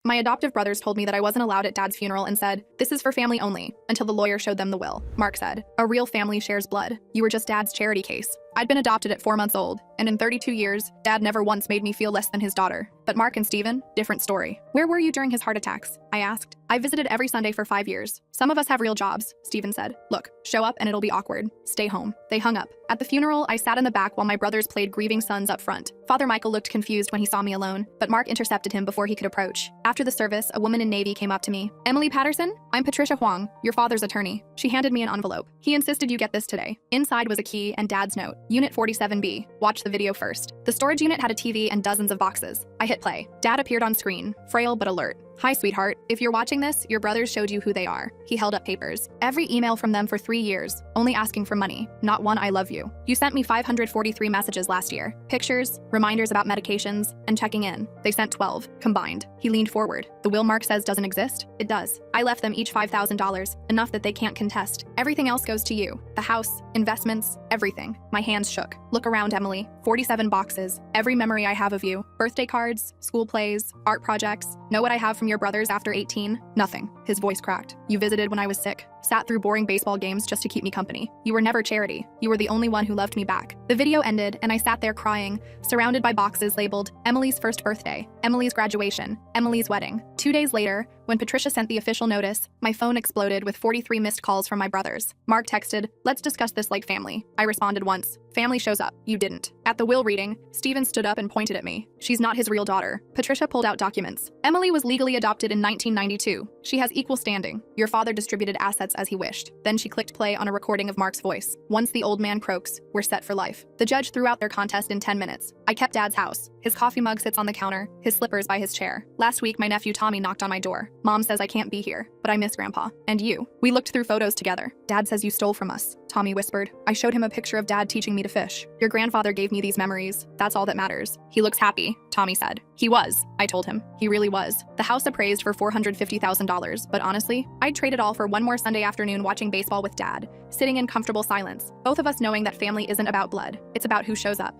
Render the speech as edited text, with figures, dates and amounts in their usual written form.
My adoptive brothers told me that I wasn't allowed at Dad's funeral and said, "This is for family only," until the lawyer showed them the will. Mark said, "A real family shares blood. You were just Dad's charity case." I'd been adopted at 4 months old, and in 32 years, Dad never once made me feel less than his daughter. But Mark and Steven, different story. "Where were you during his heart attacks?" I asked. "I visited every Sunday for 5 years. Some of us have real jobs," Steven said. "Look, show up and it'll be awkward. Stay home." They hung up. At the funeral, I sat in the back while my brothers played grieving sons up front. Father Michael looked confused when he saw me alone, but Mark intercepted him before he could approach. After the service, a woman in Navy came up to me. "Emily Patterson? I'm Patricia Huang, your father's attorney." She handed me an envelope. "He insisted you get this today." Inside was a key and Dad's note. "Unit 47B. Watch the video first." The storage unit had a TV and dozens of boxes. I hit play. Dad appeared on screen, frail but alert. "Hi, sweetheart. If you're watching this, your brothers showed you who they are." He held up papers. "Every email from them for 3 years, only asking for money. Not one 'I love you.' You sent me 543 messages last year. Pictures, reminders about medications, and checking in. They sent 12, combined." He leaned forward. "The will Mark says doesn't exist? It does. I left them each $5,000, enough that they can't contest. Everything else goes to you. The house, investments, everything." My hands shook. "Look around, Emily. 47 boxes. Every memory I have of you. Birthday cards, school plays, art projects. Know what I have from your brothers after 18? Nothing." His voice cracked. "You visited when I was sick. Sat through boring baseball games just to keep me company. You were never charity. You were the only one who loved me back." The video ended, and I sat there crying, surrounded by boxes labeled Emily's first birthday, Emily's graduation, Emily's wedding. 2 days later, when Patricia sent the official notice, my phone exploded with 43 missed calls from my brothers. Mark texted, "Let's discuss this like family." I responded once, "Family shows up. You didn't." At the will reading, Steven stood up and pointed at me. "She's not his real daughter." Patricia pulled out documents. "Emily was legally adopted in 1992. She has equal standing. Your father distributed assets as he wished." Then she clicked play on a recording of Mark's voice. "Once the old man croaks, we're set for life." The judge threw out their contest in 10 minutes. I kept Dad's house. His coffee mug sits on the counter, his slippers by his chair. Last week, my nephew Tommy knocked on my door. "Mom says I can't be here, but I miss Grandpa. And you." We looked through photos together. "Dad says you stole from us," Tommy whispered. I showed him a picture of Dad teaching me to fish. "Your grandfather gave me these memories. That's all that matters." "He looks happy," Tommy said. "He was," I told him. "He really was." The house appraised for $450,000, but honestly, I'd trade it all for one more Sunday afternoon watching baseball with Dad, sitting in comfortable silence, both of us knowing that family isn't about blood. It's about who shows up.